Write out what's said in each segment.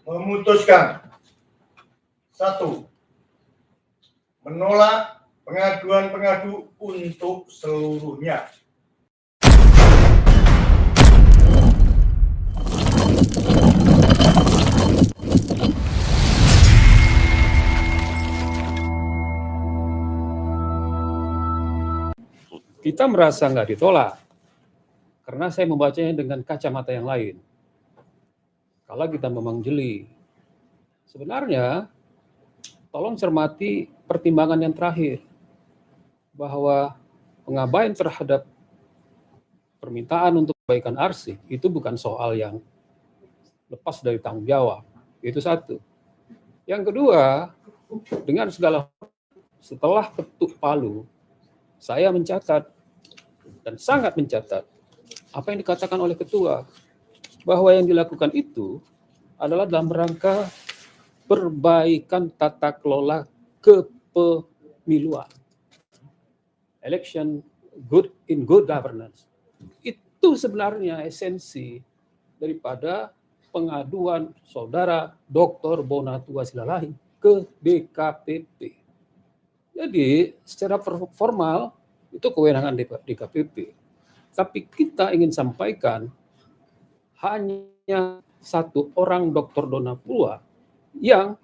memutuskan 1. Menolak pengaduan pengadu untuk seluruhnya. Kita merasa nggak ditolak, karena saya membacanya dengan kacamata yang lain. Kalau kita memang jeli, sebenarnya tolong cermati pertimbangan yang terakhir, bahwa pengabaian terhadap permintaan untuk perbaikan arsip itu bukan soal yang lepas dari tanggung jawab. Itu satu. Yang kedua, dengan segala setelah ketuk palu, saya mencatat dan sangat mencatat apa yang dikatakan oleh ketua, bahwa yang dilakukan itu adalah dalam rangka perbaikan tata kelola kepemiluan. Election good in good governance. Itu sebenarnya esensi daripada pengaduan saudara Dr. Bonatua Silalahi ke DKPP. Jadi secara formal itu kewenangan DKPP. Tapi kita ingin sampaikan hanya satu orang Dr. Donatua yang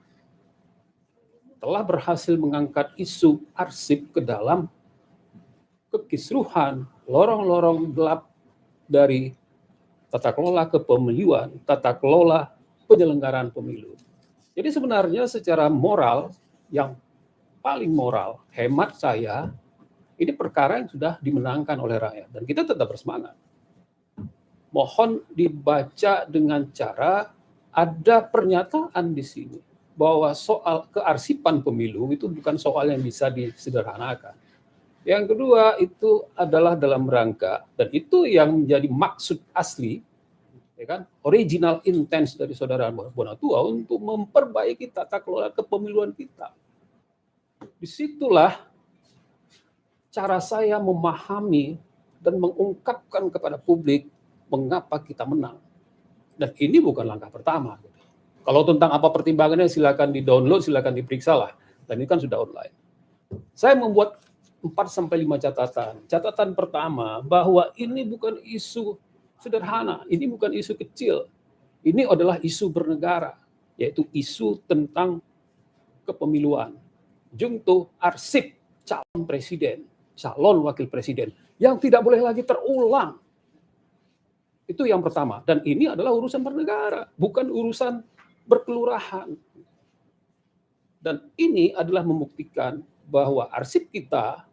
telah berhasil mengangkat isu arsip ke dalam kekisruhan, lorong-lorong gelap dari tata kelola kepemiluan, tata kelola penyelenggaraan pemilu. Jadi sebenarnya secara moral, yang paling moral, hemat saya, ini perkara yang sudah dimenangkan oleh rakyat. Dan kita tetap bersemangat. Mohon dibaca dengan cara ada pernyataan di sini bahwa soal kearsipan pemilu itu bukan soal yang bisa disederhanakan. Yang kedua itu adalah dalam rangka, dan itu yang menjadi maksud asli, ya kan, original intent dari saudara Bonatua untuk memperbaiki tata kelola kepemiluan kita. Disitulah cara saya memahami dan mengungkapkan kepada publik mengapa kita menang. Dan ini bukan langkah pertama. Kalau tentang apa pertimbangannya silakan di-download, silakan diperiksa lah. Dan ini kan sudah online. Saya membuat 4-5 catatan. Catatan pertama, bahwa ini bukan isu sederhana, ini bukan isu kecil. Ini adalah isu bernegara, yaitu isu tentang kepemiluan. Jungto arsip calon presiden, calon wakil presiden, yang tidak boleh lagi terulang. Itu yang pertama. Dan ini adalah urusan bernegara, bukan urusan berkelurahan. Dan ini adalah membuktikan bahwa arsip kita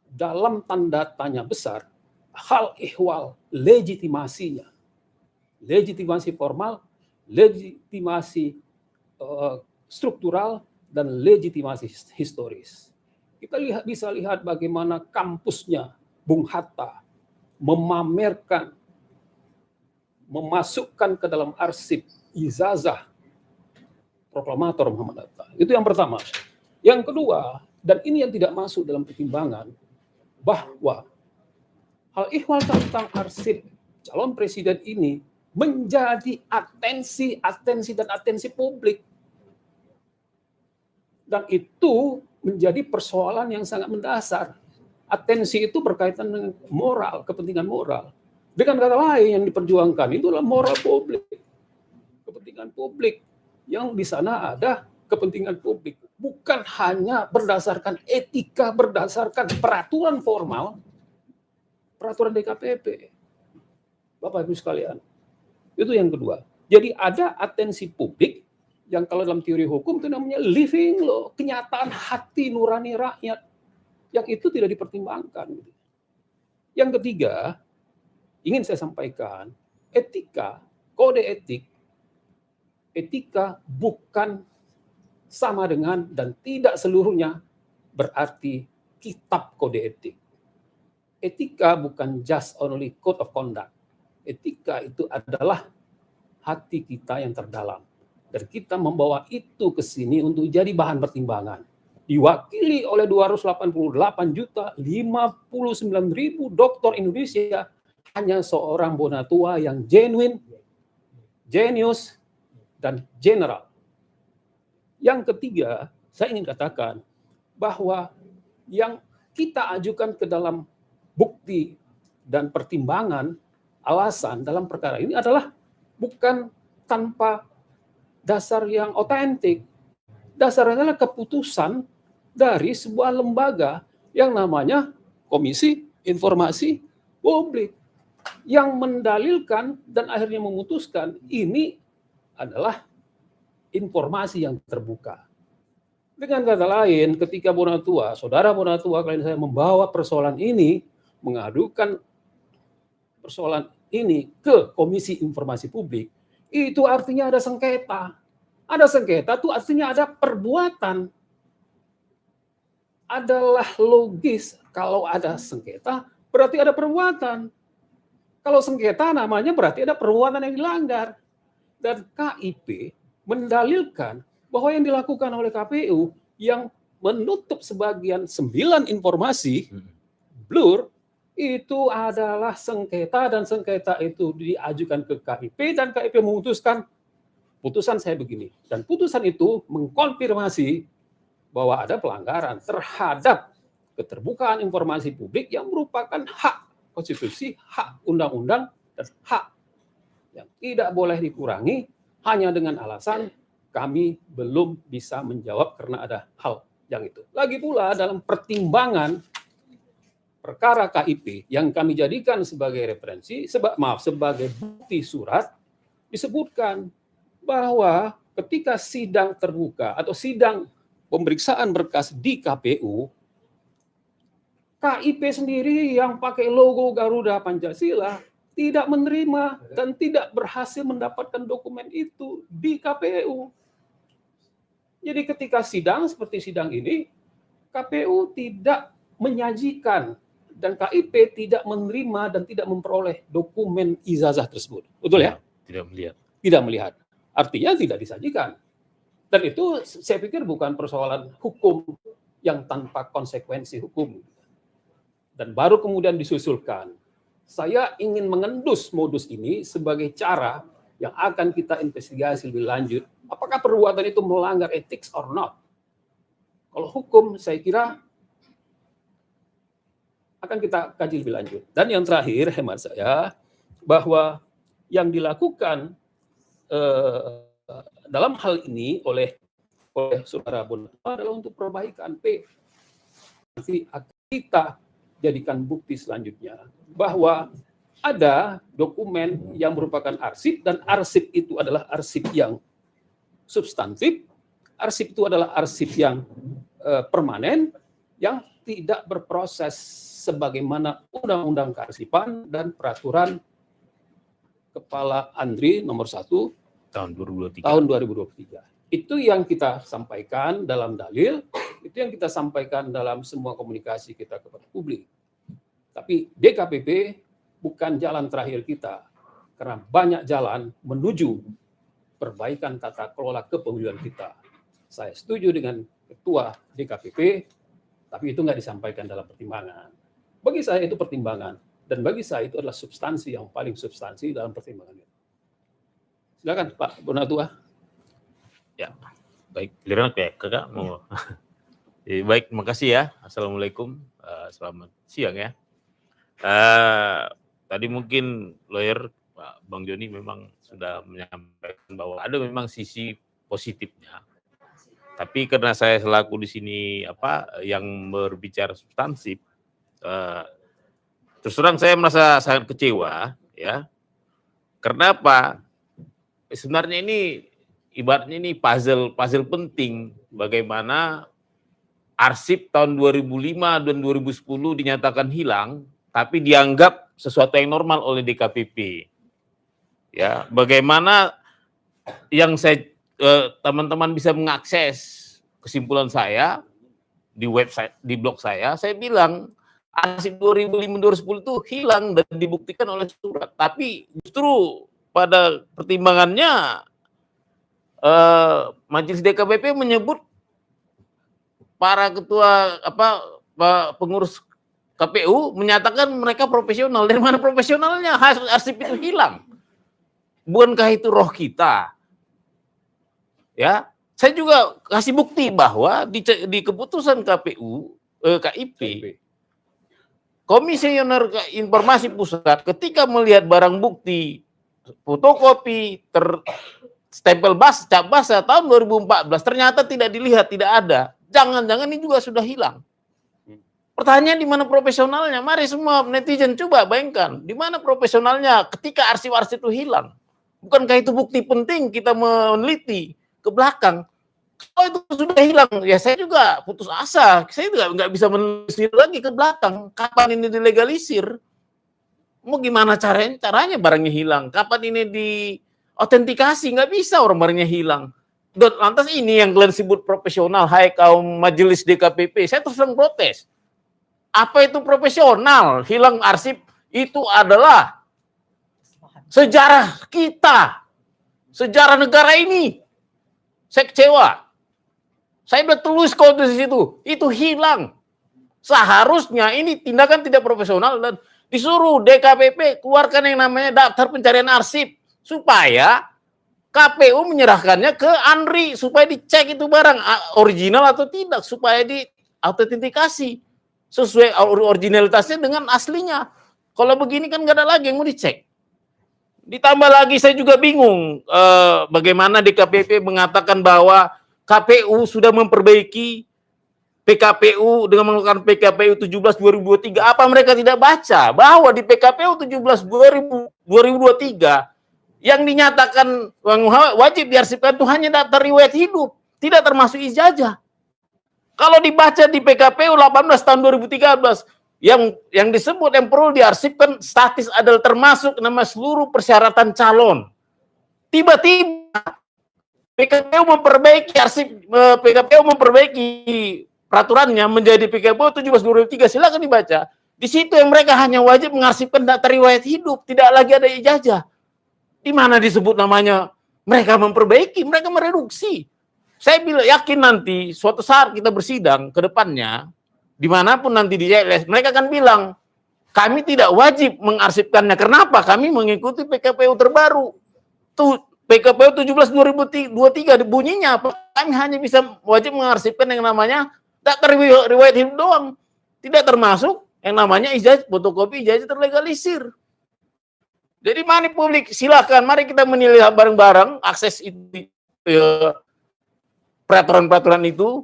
dalam tanda tanya besar, hal ihwal legitimasinya. Legitimasi formal, legitimasi struktural, dan legitimasi historis. Kita bisa lihat bagaimana kampusnya Bung Hatta memamerkan, memasukkan ke dalam arsip ijazah proklamator Muhammad Hatta. Itu yang pertama. Yang kedua, dan ini yang tidak masuk dalam pertimbangan, bahwa hal ihwal tentang arsip calon presiden ini menjadi atensi publik. Dan itu menjadi persoalan yang sangat mendasar. Atensi itu berkaitan dengan moral, kepentingan moral. Dengan kata lain yang diperjuangkan itu adalah moral publik. Kepentingan publik. Yang di sana ada kepentingan publik. Bukan hanya berdasarkan etika, berdasarkan peraturan formal, peraturan DKPP. Bapak Ibu sekalian. Itu yang kedua. Jadi ada atensi publik yang kalau dalam teori hukum itu namanya living law, kenyataan hati nurani rakyat, yang itu tidak dipertimbangkan. Yang ketiga, ingin saya sampaikan, etika, kode etika bukan sama dengan dan tidak seluruhnya berarti kitab kode etik. Etika bukan just only code of conduct. Etika itu adalah hati kita yang terdalam. Dan kita membawa itu ke sini untuk jadi bahan pertimbangan. Diwakili oleh 288.059.000 dokter Indonesia, hanya seorang Bonatua yang genuine, genius, dan general. Yang ketiga, saya ingin katakan bahwa yang kita ajukan ke dalam bukti dan pertimbangan alasan dalam perkara ini adalah bukan tanpa dasar yang otentik. Dasarnya adalah keputusan dari sebuah lembaga yang namanya Komisi Informasi Publik yang mendalilkan dan akhirnya memutuskan ini adalah informasi yang terbuka. Dengan kata lain, ketika Bonatua, saudara Bonatua, klien saya membawa persoalan ini, mengadukan persoalan ini ke Komisi Informasi Publik, itu artinya ada sengketa. Ada sengketa itu artinya ada perbuatan. Adalah logis kalau ada sengketa berarti ada perbuatan. Kalau sengketa namanya berarti ada perbuatan yang dilanggar. Dan KIP mendalilkan bahwa yang dilakukan oleh KPU yang menutup sebagian 9 informasi blur itu adalah sengketa, dan sengketa itu diajukan ke KIP dan KIP memutuskan putusan saya begini. Dan putusan itu mengkonfirmasi bahwa ada pelanggaran terhadap keterbukaan informasi publik yang merupakan hak konstitusi, hak undang-undang, dan hak yang tidak boleh dikurangi hanya dengan alasan kami belum bisa menjawab karena ada hal yang itu. Lagi pula dalam pertimbangan perkara KIP yang kami jadikan sebagai referensi, sebagai bukti surat, disebutkan bahwa ketika sidang terbuka atau sidang pemeriksaan berkas di KPU, KIP sendiri yang pakai logo Garuda Pancasila tidak menerima dan tidak berhasil mendapatkan dokumen itu di KPU. Jadi ketika sidang seperti sidang ini, KPU tidak menyajikan dan KIP tidak menerima dan tidak memperoleh dokumen ijazah tersebut. Betul ya? Tidak melihat. Tidak melihat. Artinya tidak disajikan. Dan itu saya pikir bukan persoalan hukum yang tanpa konsekuensi hukum. Dan baru kemudian disusulkan. Saya ingin mengendus modus ini sebagai cara yang akan kita investigasi lebih lanjut. Apakah perbuatan itu melanggar ethics or not? Kalau hukum saya kira akan kita kaji lebih lanjut. Dan yang terakhir hemat saya bahwa yang dilakukan dalam hal ini oleh saudara Bonatua adalah untuk perbaikan Nanti akan kita jadikan bukti selanjutnya bahwa ada dokumen yang merupakan arsip, dan arsip itu adalah arsip yang substantif, arsip itu adalah arsip yang permanen, yang tidak berproses sebagaimana Undang-Undang Kearsipan dan Peraturan Kepala Andri nomor 1 tahun 2023. Tahun 2023. Itu yang kita sampaikan dalam dalil, itu yang kita sampaikan dalam semua komunikasi kita kepada publik. Tapi DKPP bukan jalan terakhir kita, karena banyak jalan menuju perbaikan tata kelola kepemiluan kita. Saya setuju dengan Ketua DKPP, tapi itu nggak disampaikan dalam pertimbangan. Bagi saya itu pertimbangan, dan bagi saya itu adalah substansi yang paling substansi dalam pertimbangan itu. Silakan Pak Bonatua. Ya, baik. Giliran kakak mau. Baik, terima kasih ya. Assalamualaikum. Selamat siang ya. Tadi mungkin lawyer Pak Bang Joni memang sudah menyampaikan bahwa ada memang sisi positifnya. Tapi karena saya selaku di sini yang berbicara substansif, terus terang saya merasa sangat kecewa ya. Karena apa? Sebenarnya ini ibaratnya ini puzzle penting bagaimana arsip tahun 2005 dan 2010 dinyatakan hilang, tapi dianggap sesuatu yang normal oleh DKPP. Ya, bagaimana yang teman-teman bisa mengakses kesimpulan saya di website, di blog saya bilang arsip 2005-2010 itu hilang dan dibuktikan oleh surat. Tapi justru pada pertimbangannya Majelis DKPP menyebut para ketua pengurus KPU menyatakan mereka profesional. Dari mana profesionalnya? Arsip itu hilang. Bukankah itu roh kita? ya. Saya juga kasih bukti bahwa di keputusan KIP, Komisioner Informasi Pusat ketika melihat barang bukti fotokopi stempel cap basah tahun 2014 ternyata tidak dilihat, tidak ada. Jangan-jangan ini juga sudah hilang. Pertanyaan di mana profesionalnya? Mari semua netizen coba bayangkan, di mana profesionalnya ketika arsip-arsip itu hilang? Bukankah itu bukti penting kita meneliti ke belakang? Kalau itu sudah hilang, ya saya juga putus asa. Saya juga nggak bisa menelusuri lagi ke belakang. Kapan ini dilegalisir? Mau gimana caranya barangnya hilang? Kapan ini diautentikasi? Nggak bisa orang barangnya hilang. Lantas ini yang kalian sebut profesional, hai kaum majelis DKPP. Saya terus terang protes. Apa itu profesional? Hilang arsip itu adalah sejarah kita. Sejarah negara ini. Saya kecewa. Saya udah tulis kode di situ. Itu hilang. Seharusnya ini tindakan tidak profesional dan disuruh DKPP keluarkan yang namanya daftar pencarian arsip supaya KPU menyerahkannya ke ANRI supaya dicek itu barang original atau tidak, supaya diautentikasi sesuai originalitasnya dengan aslinya. Kalau begini kan nggak ada lagi yang mau dicek. Ditambah lagi saya juga bingung bagaimana DKPP mengatakan bahwa KPU sudah memperbaiki PKPU dengan melakukan PKPU 17 2023. Apa mereka tidak baca bahwa di PKPU 17 2023 yang dinyatakan wajib diarsipkan itu hanya daftar riwayat hidup, tidak termasuk ijazah. Kalau dibaca di PKPU 18 tahun 2013 yang disebut yang perlu diarsipkan status adalah termasuk nama seluruh persyaratan calon. Tiba-tiba PKPU memperbaiki peraturannya menjadi PKPU 17 2003. Silakan dibaca. Di situ yang mereka hanya wajib mengarsipkan data riwayat hidup, tidak lagi ada ijazah. Di mana disebut namanya mereka memperbaiki, mereka mereduksi. Saya yakin nanti suatu saat kita bersidang ke depannya, dimanapun nanti di JLS, mereka akan bilang, kami tidak wajib mengarsipkannya. Kenapa? Kami mengikuti PKPU terbaru. Tuh, PKPU 17 2023 bunyinya apa? Kami hanya bisa wajib mengarsipkan yang namanya data riwayat hidup doang. Tidak termasuk yang namanya ijazah, fotokopi ijazah terlegalisir. Jadi mari publik silakan, mari kita menilai bareng-bareng akses itu, peraturan-peraturan itu.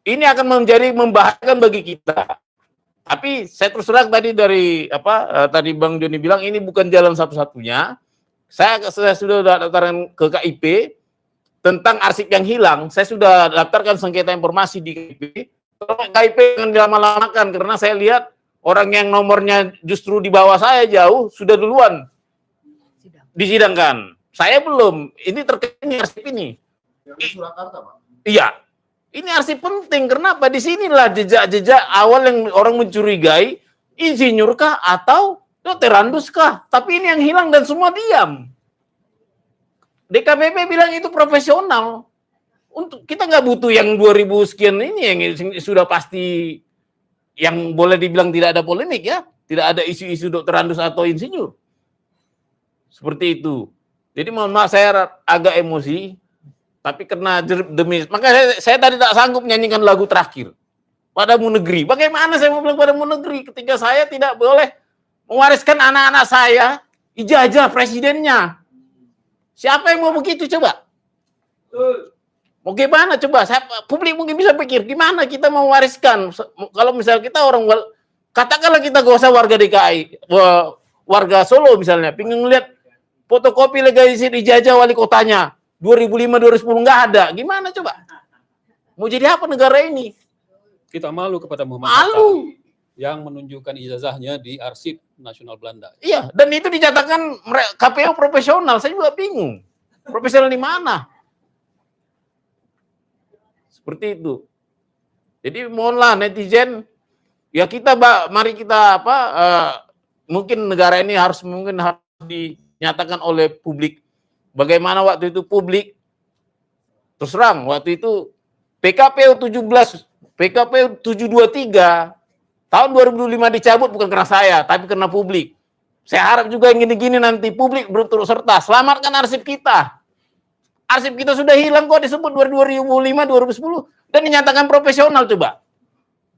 Ini akan menjadi membahayakan bagi kita. Tapi saya terus terang tadi tadi Bang Joni bilang ini bukan jalan satu-satunya. Saya sudah daftarkan ke KIP tentang arsip yang hilang. Saya sudah daftarkan sengketa informasi di KIP. KIP jangan dilama-lamakan karena saya lihat orang yang nomornya justru di bawah saya jauh sudah duluan disidangkan. Saya belum. Ini terkait arsip ini. Yang Surakarta, Pak. Iya. Ini arsip penting. Kenapa? Di sinilah jejak-jejak awal yang orang mencurigai insinyur kah atau dokterandus kah? Tapi ini yang hilang dan semua diam. DKPP bilang itu profesional. Untuk kita nggak butuh yang 2000 sekian ini yang sudah pasti yang boleh dibilang tidak ada polemik ya. Tidak ada isu-isu dokterandus atau insinyur. Seperti itu. Jadi mohon maaf saya agak emosi. Tapi karena demi, maka saya tadi tak sanggup nyanyikan lagu terakhir. Padamu negeri. Bagaimana saya mau bilang padamu negeri ketika saya tidak boleh mewariskan anak-anak saya ijazah presidennya. Siapa yang mau begitu coba? Mau gimana coba? Publik mungkin bisa pikir gimana kita mau wariskan. Kalau misalnya kita orang, katakanlah kita gak usah warga DKI, warga Solo misalnya, pengen lihat fotokopi legalisir ijazah wali kotanya 2005 2010 nggak ada. Gimana coba? Mau jadi apa negara ini? Kita malu kepada Muhammad Malu. yang menunjukkan ijazahnya di Arsip Nasional Belanda. Iya, dan itu dinyatakan KPU profesional. Saya juga bingung. Profesional di mana? Seperti itu. Jadi mohonlah netizen, ya kita mari kita mungkin negara ini harus dinyatakan oleh publik. Bagaimana waktu itu publik terus terang waktu itu PKPU 723 tahun 2005 dicabut bukan karena saya tapi karena publik. Saya harap juga yang gini-gini nanti publik berturut serta selamatkan arsip kita. Arsip kita sudah hilang kok disebut 2005, 2010 dan dinyatakan profesional coba.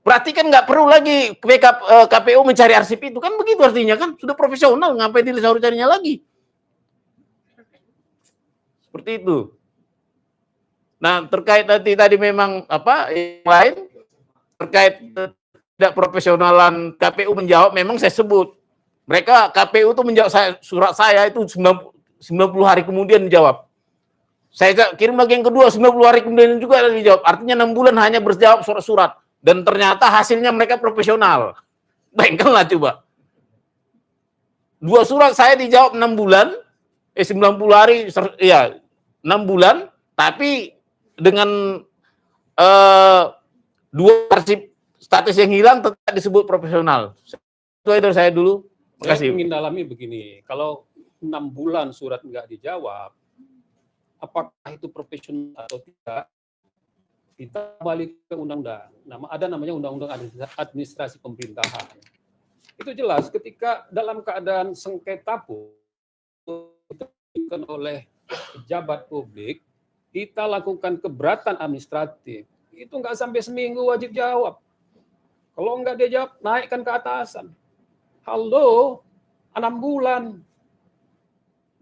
Berarti kan nggak perlu lagi KPU mencari arsip itu kan begitu artinya kan sudah profesional, ngapain disuruh carinya lagi? Seperti itu. Nah, terkait tadi memang apa yang lain terkait tidak profesionalan KPU menjawab, memang saya sebut. Mereka KPU itu menjawab surat saya itu 90 hari kemudian dijawab. Saya kirim lagi yang kedua 90 hari kemudian juga dijawab. Artinya 6 bulan hanya berjawab surat-surat dan ternyata hasilnya mereka profesional. Bayangkanlah coba. 2 surat saya dijawab 6 bulan, 90 hari ya 6 bulan, tapi dengan 2 arsip status yang hilang tetap disebut profesional. Itu dari saya dulu. Terima kasih. Saya ingin dalami begini, kalau 6 bulan surat nggak dijawab, apakah itu profesional atau tidak? Kita balik ke undang-undang. Ada namanya undang-undang administrasi pemerintahan. Itu jelas ketika dalam keadaan sengketa pun oleh pejabat publik, kita lakukan keberatan administratif. Itu nggak sampai seminggu wajib jawab. Kalau nggak dia jawab, naikkan ke atasan. Halo, 6 bulan.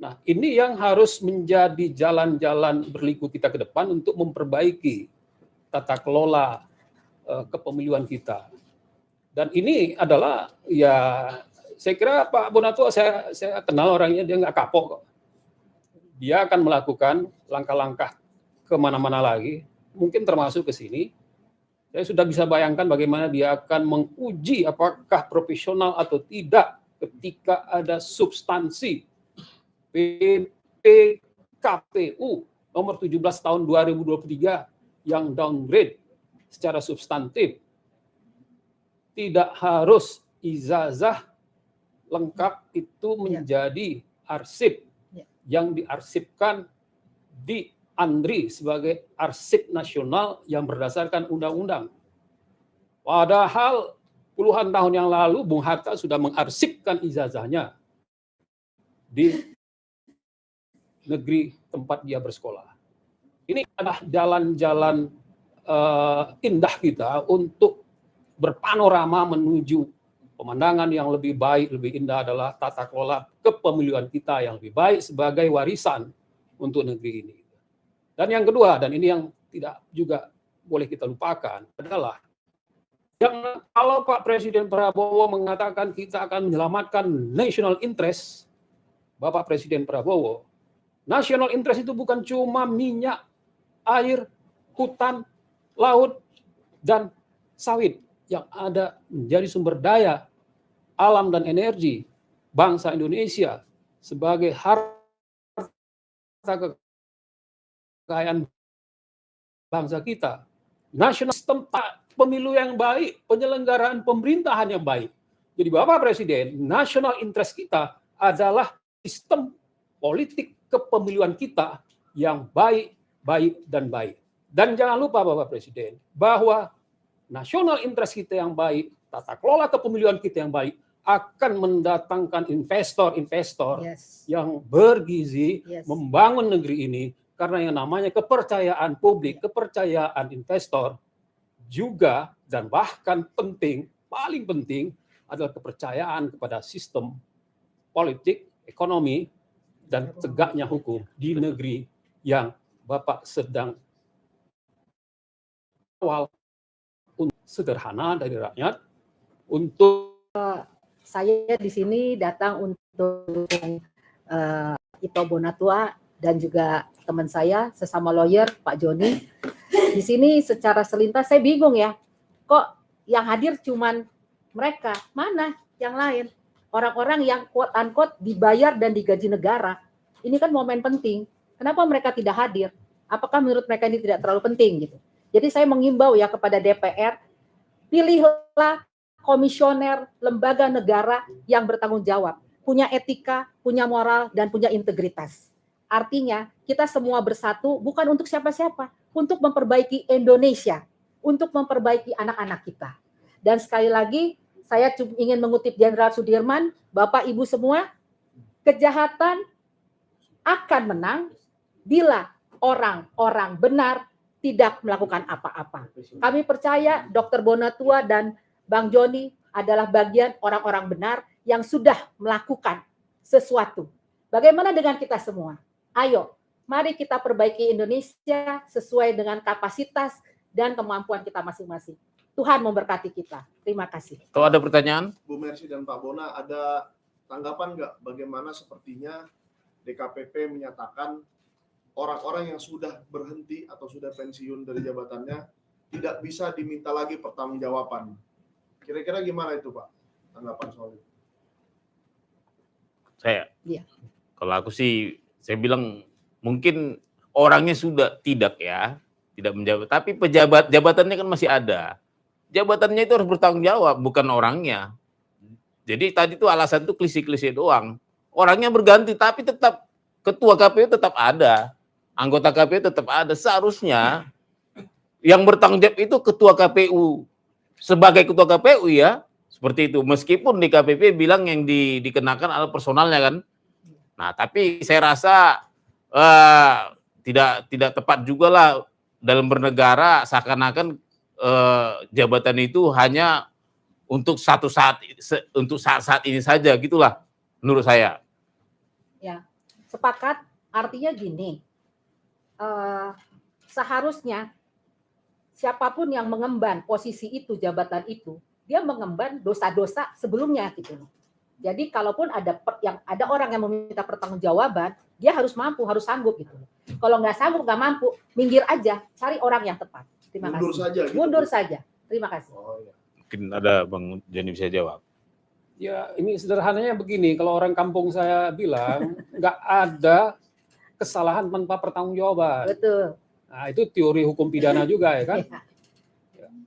Nah, ini yang harus menjadi jalan-jalan berliku kita ke depan untuk memperbaiki tata kelola kepemiluan kita. Dan ini adalah, ya, saya kira Pak Bonatua, saya kenal orangnya, dia nggak kapok kok. Dia akan melakukan langkah-langkah kemana-mana lagi, mungkin termasuk ke sini. Saya sudah bisa bayangkan bagaimana dia akan menguji apakah profesional atau tidak ketika ada substansi PKPU nomor 17 tahun 2023 yang downgrade secara substantif. Tidak harus ijazah lengkap itu menjadi arsip yang diarsipkan di ANDRI sebagai arsip nasional yang berdasarkan undang-undang. Padahal puluhan tahun yang lalu Bung Hatta sudah mengarsipkan ijazahnya di negeri tempat dia bersekolah. Ini adalah jalan-jalan indah kita untuk berpanorama menuju pemandangan yang lebih baik, lebih indah adalah tata kelola kepemiluan kita yang lebih baik sebagai warisan untuk negeri ini. Dan yang kedua, dan ini yang tidak juga boleh kita lupakan, adalah kalau Pak Presiden Prabowo mengatakan kita akan menyelamatkan national interest, Bapak Presiden Prabowo, national interest itu bukan cuma minyak, air, hutan, laut, dan sawit yang ada menjadi sumber daya alam dan energi bangsa Indonesia sebagai harta kekayaan bangsa kita. National system pemilu yang baik, penyelenggaraan pemerintahan yang baik. Jadi Bapak Presiden, national interest kita adalah sistem politik kepemiluan kita yang baik, baik, dan baik. Dan jangan lupa Bapak Presiden, bahwa national interest kita yang baik, tata kelola kepemiluan kita yang baik, akan mendatangkan investor-investor yang bergizi membangun negeri ini, karena yang namanya kepercayaan publik, kepercayaan investor juga, dan bahkan penting, paling penting adalah kepercayaan kepada sistem politik, ekonomi, dan tegaknya hukum di negeri yang Bapak sedang awal sederhana dari rakyat untuk saya di sini datang untuk Ito Bonatua dan juga teman saya sesama lawyer Pak Joni. Di sini secara selintas saya bingung ya, kok yang hadir cuman mereka, mana yang lain? Orang-orang yang quote unquote dibayar dan digaji negara. Ini kan momen penting. Kenapa mereka tidak hadir? Apakah menurut mereka ini tidak terlalu penting gitu? Jadi saya mengimbau ya kepada DPR, pilihlah komisioner lembaga negara yang bertanggung jawab, punya etika, punya moral, dan punya integritas. Artinya kita semua bersatu bukan untuk siapa-siapa, untuk memperbaiki Indonesia, untuk memperbaiki anak-anak kita. Dan sekali lagi, saya ingin mengutip Jenderal Sudirman, Bapak Ibu semua, kejahatan akan menang bila orang-orang benar tidak melakukan apa-apa. Kami percaya Dr. Bonatua dan Bang Joni adalah bagian orang-orang benar yang sudah melakukan sesuatu. Bagaimana dengan kita semua? Ayo, mari kita perbaiki Indonesia sesuai dengan kapasitas dan kemampuan kita masing-masing. Tuhan memberkati kita. Terima kasih. Kalau ada pertanyaan? Bu Mercy dan Pak Bona, ada tanggapan nggak bagaimana sepertinya DKPP menyatakan orang-orang yang sudah berhenti atau sudah pensiun dari jabatannya tidak bisa diminta lagi pertanggungjawaban. Kira-kira gimana itu, Pak? Tanggapan soal itu? Saya, Iya. kalau aku sih, saya bilang mungkin orangnya sudah tidak menjabat, tapi jabatannya kan masih ada. Jabatannya itu harus bertanggung jawab, bukan orangnya. Jadi tadi itu alasan itu klise-klise doang. Orangnya berganti, tapi tetap ketua KPU tetap ada, anggota KPU tetap ada. Seharusnya yang bertanggung jawab itu ketua KPU sebagai ketua KPU ya, seperti itu. Meskipun di KPP bilang yang dikenakan adalah personalnya kan. Nah, tapi saya rasa tidak tepat juga lah dalam bernegara seakan-akan jabatan itu hanya untuk saat ini saja, gitulah menurut saya. Ya, sepakat. Artinya gini, seharusnya siapapun yang mengemban posisi itu, jabatan itu, dia mengemban dosa-dosa sebelumnya gitu loh. Jadi kalaupun ada orang yang meminta pertanggungjawaban, dia harus mampu, harus sanggup gitu loh. Kalau nggak sanggup, nggak mampu, minggir aja, cari orang yang tepat. Terima Mundur kasih. saja. Gitu. Mundur saja. Terima kasih. Oh, iya. Mungkin ada Bang Joni bisa jawab. Ya, ini sederhananya begini, kalau orang kampung saya bilang, nggak ada kesalahan tanpa pertanggungjawaban. Betul. Nah, itu teori hukum pidana juga ya kan.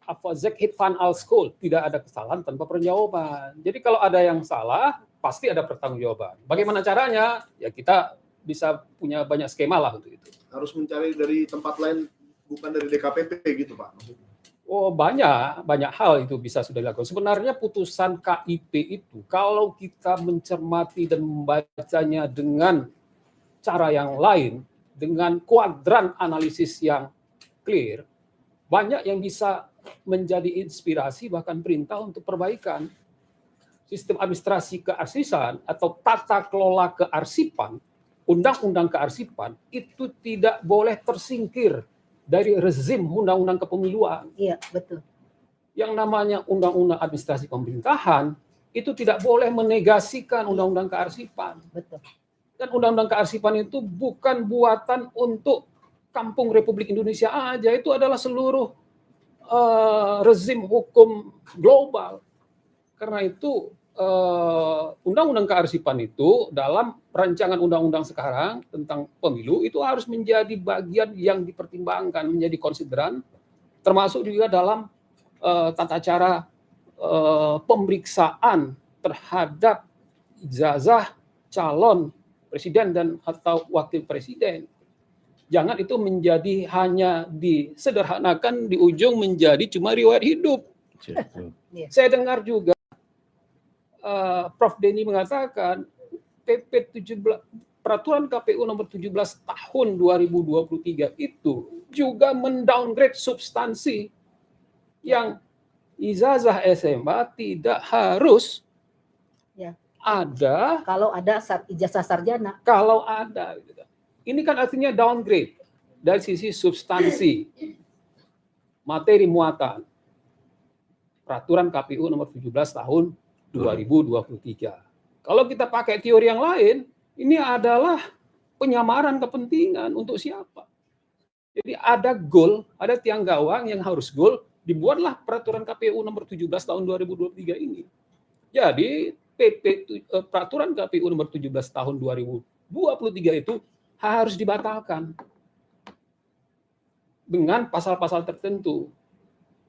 Afazek hitfan al school, tidak ada kesalahan tanpa pertanggungjawaban. Jadi kalau ada yang salah, pasti ada pertanggungjawaban. Bagaimana caranya? Ya kita bisa punya banyak skema lah untuk itu. Harus mencari dari tempat lain, bukan dari DKPP gitu, Pak. Maksudnya. Oh, banyak hal itu bisa sudah dilakukan. Sebenarnya putusan KIP itu, kalau kita mencermati dan membacanya dengan cara yang lain, dengan kuadran analisis yang clear, banyak yang bisa menjadi inspirasi bahkan perintah untuk perbaikan. Sistem administrasi kearsipan atau tata kelola kearsipan, undang-undang kearsipan itu tidak boleh tersingkir dari rezim undang-undang kepemiluan. Iya, betul. Yang namanya undang-undang administrasi pemerintahan itu tidak boleh menegasikan undang-undang kearsipan. Betul. Dan undang-undang kearsipan itu bukan buatan untuk kampung Republik Indonesia aja, itu adalah seluruh rezim hukum global. Karena itu undang-undang kearsipan itu dalam rancangan undang-undang sekarang tentang pemilu itu harus menjadi bagian yang dipertimbangkan, menjadi konsideran, termasuk juga dalam tata cara pemeriksaan terhadap ijazah calon presiden dan atau wakil presiden. Jangan itu menjadi hanya disederhanakan di ujung menjadi cuma riwayat hidup. Saya dengar juga Prof. Denny mengatakan PP 17 peraturan KPU nomor 17 tahun 2023 itu juga mendowngrade substansi yang ijazah SMA tidak harus ada Kalau ada ijazah sarjana. kalau ada. Ini kan artinya downgrade dari sisi substansi, materi muatan. Peraturan KPU nomor 17 tahun 2023. Kalau kita pakai teori yang lain, ini adalah penyamaran kepentingan untuk siapa. Jadi ada goal, ada tiang gawang yang harus goal, dibuatlah peraturan KPU nomor 17 tahun 2023 ini. Jadi peraturan KPU nomor 17 tahun 2023 itu harus dibatalkan dengan pasal-pasal tertentu.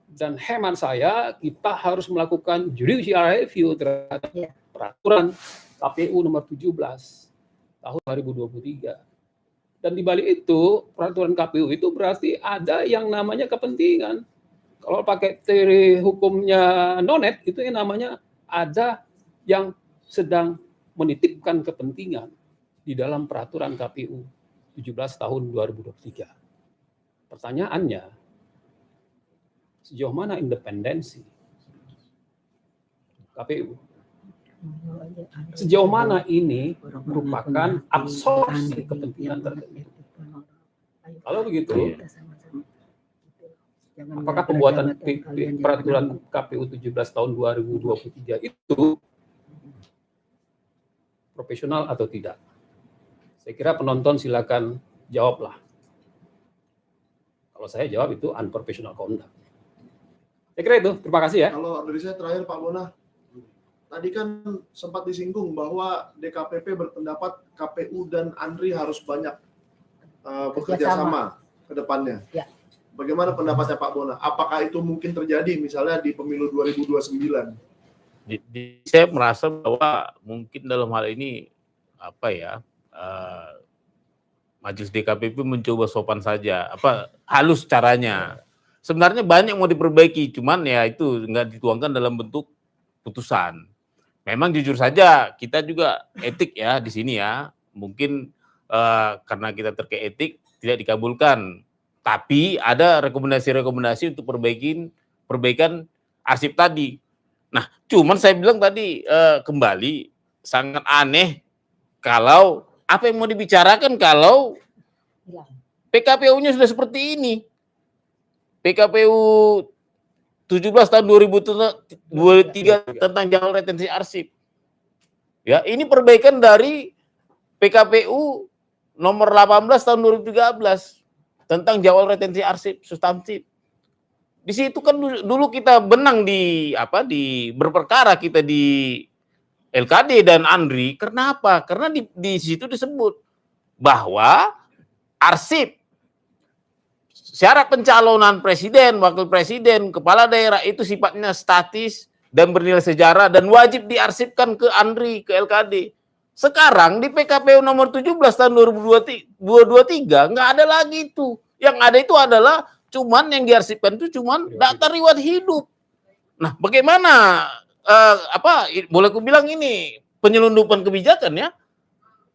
Dan hemat saya, kita harus melakukan judicial review terhadap peraturan KPU nomor 17 tahun 2023. Dan di balik itu, peraturan KPU itu berarti ada yang namanya kepentingan. Kalau pakai teori hukumnya Nonet, itu yang namanya ada yang sedang menitipkan kepentingan di dalam peraturan KPU. 17 tahun 2023. Pertanyaannya, sejauh mana independensi KPU? Sejauh mana ini merupakan absorpsi kepentingan tertentu? Kalau begitu, apakah pembuatan peraturan KPU 17 tahun 2023 itu profesional atau tidak? Saya kira penonton silakan jawablah. Kalau saya jawab itu unprofessional conduct. Saya kira itu. Terima kasih ya. Kalau dari saya terakhir Pak Bona, tadi kan sempat disinggung bahwa DKPP berpendapat KPU dan Andri harus banyak bekerja sama ke depannya. Ya. Bagaimana pendapatnya Pak Bona? Apakah itu mungkin terjadi misalnya di pemilu 2029? Saya merasa bahwa mungkin dalam hal ini Majelis DKPP mencoba sopan saja, halus caranya. Sebenarnya banyak mau diperbaiki, cuman ya itu nggak dituangkan dalam bentuk putusan. Memang jujur saja kita juga etik ya di sini ya, mungkin karena kita terkait etik tidak dikabulkan, tapi ada rekomendasi-rekomendasi untuk perbaikan arsip tadi. Nah, cuman saya bilang tadi kembali sangat aneh kalau apa yang mau dibicarakan kalau PKPU-nya sudah seperti ini. PKPU 17 tahun 2023 tentang jadwal retensi arsip. Ya, ini perbaikan dari PKPU nomor 18 tahun 2013 tentang jadwal retensi arsip substantif. Di situ kan dulu kita benang di berperkara kita di LKD dan Andri. Kenapa? Karena di situ disebut bahwa arsip syarat pencalonan presiden, wakil presiden, kepala daerah itu sifatnya statis dan bernilai sejarah dan wajib diarsipkan ke Andri, ke LKD. Sekarang di PKPU nomor 17 tahun 2023 nggak ada lagi itu. Yang ada itu adalah cuman yang diarsipkan itu cuman data riwayat hidup. Nah, bagaimana boleh ku bilang ini penyelundupan kebijakan ya.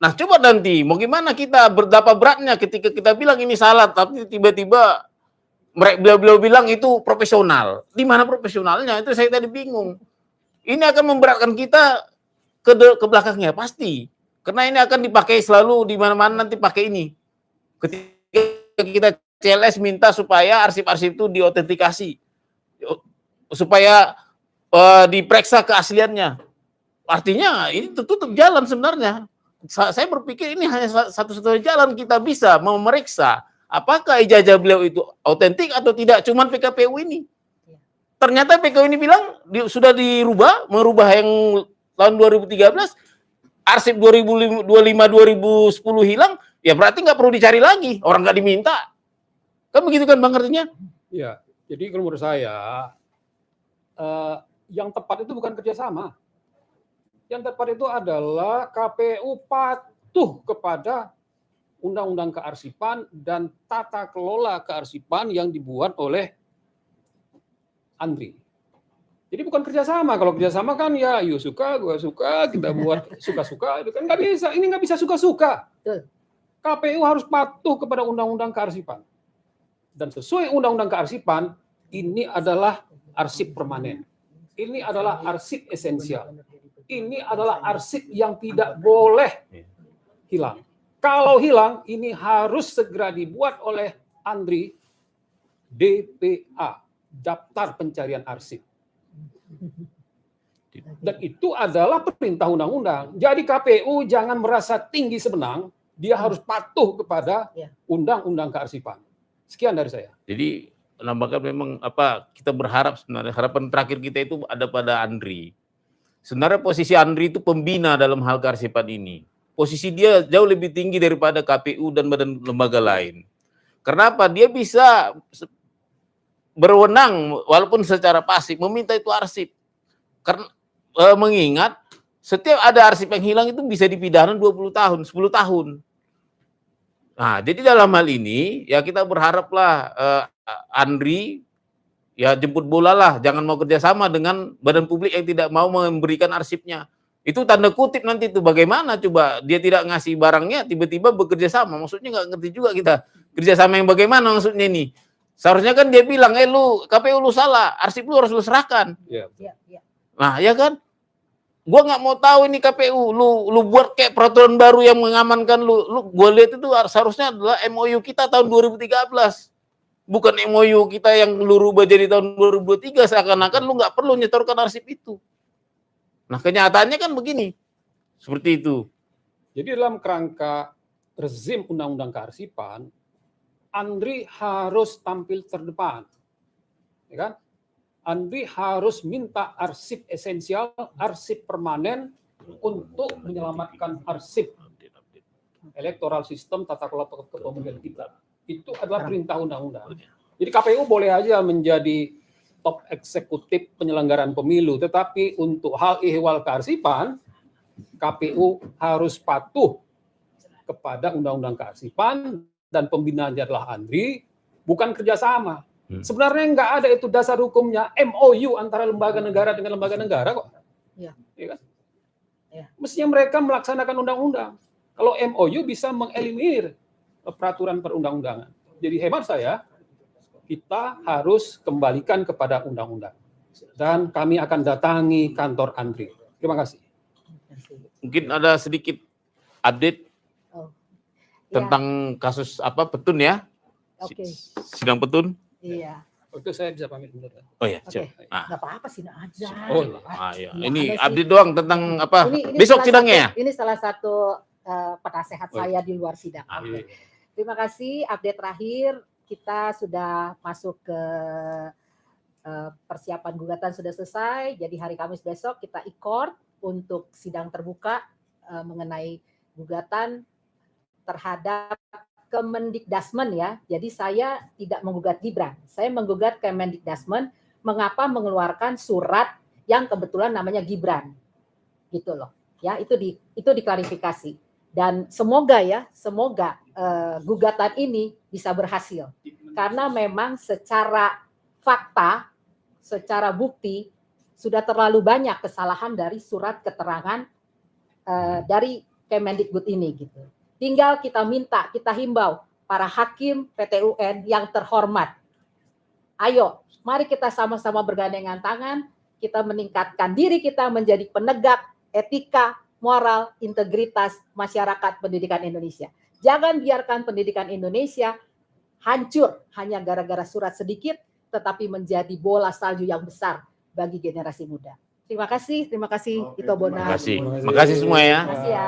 Nah, coba nanti mau gimana kita berdapa beratnya ketika kita bilang ini salah tapi tiba-tiba beliau bilang itu profesional. Di mana profesionalnya? Itu saya tadi bingung. Ini akan memberatkan kita ke belakangnya pasti. Karena ini akan dipakai selalu di mana-mana nanti pakai ini. Ketika kita CLS minta supaya arsip-arsip itu diautentikasi. Supaya diperiksa keasliannya. Artinya ini tertutup jalan sebenarnya. Saya berpikir ini hanya satu-satunya jalan kita bisa memeriksa apakah ijazah beliau itu autentik atau tidak. Cuman PKPU ini. Ternyata PKPU ini bilang sudah merubah yang tahun 2013, arsip 2025-2010 hilang, ya berarti nggak perlu dicari lagi. Orang nggak diminta. Kan begitu kan Bang artinya? Ya, jadi kalau menurut saya yang tepat itu bukan kerjasama. Yang tepat itu adalah KPU patuh kepada Undang-Undang Kearsipan dan tata kelola kearsipan yang dibuat oleh Andri. Jadi bukan kerjasama. Kalau kerjasama kan ya, you suka, gue suka, kita buat suka-suka. Itu kan nggak bisa. Ini nggak bisa suka-suka. KPU harus patuh kepada Undang-Undang Kearsipan. Dan sesuai Undang-Undang Kearsipan, ini adalah arsip permanen. Ini adalah arsip esensial. Ini adalah arsip yang tidak boleh hilang. Kalau hilang, ini harus segera dibuat oleh Andri DPA, Daftar Pencarian Arsip. Dan itu adalah perintah undang-undang. Jadi KPU jangan merasa tinggi sebenang, dia harus patuh kepada Undang-Undang Kearsipan. Sekian dari saya. Jadi nampaknya memang kita berharap sebenarnya harapan terakhir kita itu ada pada Andri. Sebenarnya posisi Andri itu pembina dalam hal kearsipan ini. Posisi dia jauh lebih tinggi daripada KPU dan badan lembaga lain. Kenapa? Dia bisa berwenang walaupun secara pasif meminta itu arsip. Karena mengingat setiap ada arsip yang hilang itu bisa dipidana 20 tahun, 10 tahun. Nah, jadi dalam hal ini ya kita berharaplah Andri ya jemput bola lah, jangan mau kerjasama dengan badan publik yang tidak mau memberikan arsipnya. Itu tanda kutip nanti tuh bagaimana coba dia tidak ngasih barangnya tiba-tiba bekerja sama. Maksudnya nggak ngerti juga kita. Kerja sama yang bagaimana maksudnya ini. Seharusnya kan dia bilang, lu KPU lu salah, arsip lu harus lu serahkan. Iya. Ya, ya. Nah ya kan. Gua nggak mau tahu ini KPU. Lu buat kayak peraturan baru yang mengamankan lu. Gua lihat itu seharusnya adalah MOU kita tahun 2013. Bukan MOU kita yang lu rubah jadi tahun 2023. Seakan-akan lu nggak perlu nyetorkan arsip itu. Nah, kenyataannya kan begini. Seperti itu. Jadi dalam kerangka rezim undang-undang kearsipan, Andri harus tampil terdepan. Ya kan? Andri harus minta arsip esensial, arsip permanen untuk menyelamatkan arsip electoral system tata kelola kepemilikan kita. Itu adalah perintah undang-undang. Jadi KPU boleh aja menjadi top eksekutif penyelenggaraan pemilu, tetapi untuk hal ihwal kearsipan, KPU harus patuh kepada undang-undang kearsipan dan pembinaannya adalah Andri, bukan kerjasama. Sebenarnya nggak ada itu dasar hukumnya MOU antara lembaga negara dengan lembaga negara kok. Ya. Ya kan? Ya. Mestinya mereka melaksanakan undang-undang. Kalau MOU bisa mengeliminir peraturan perundang-undangan. Jadi hemat saya, kita harus kembalikan kepada undang-undang. Dan kami akan datangi kantor Andri. Terima kasih. Mungkin ada sedikit update Ya, tentang kasus Petun ya. oke. Sidang Petun. Iya. Itu saya bisa pamit dulu. Oh ya, Oke. siap. Ah. Nggak apa-apa sih, aja. Oh, iya. Iya. Nggak Ini ada sih. update doang tentang apa? Ini Besok salah sidangnya ya? satu- Ini salah satu penasehat Oh, saya di luar sidang. Ah, iya. Terima kasih. Update terakhir, kita sudah masuk ke persiapan gugatan sudah selesai. Jadi hari Kamis besok kita e-court untuk sidang terbuka mengenai gugatan terhadap Kemendikdasmen ya. Jadi saya tidak menggugat Gibran. Saya menggugat Kemendikdasmen mengapa mengeluarkan surat yang kebetulan namanya Gibran. Gitu loh. Ya, itu diklarifikasi. Dan semoga gugatan ini bisa berhasil. Karena memang secara fakta, secara bukti sudah terlalu banyak kesalahan dari surat keterangan dari Kemendikbud ini gitu. Tinggal kita minta, kita himbau para hakim PT UN yang terhormat. Ayo, mari kita sama-sama bergandengan tangan, kita meningkatkan diri kita menjadi penegak etika, moral, integritas masyarakat pendidikan Indonesia. Jangan biarkan pendidikan Indonesia hancur hanya gara-gara surat sedikit, tetapi menjadi bola salju yang besar bagi generasi muda. Terima kasih Oke, Ito Bona. Terima kasih. Terima kasih semua ya. Terima kasih ya.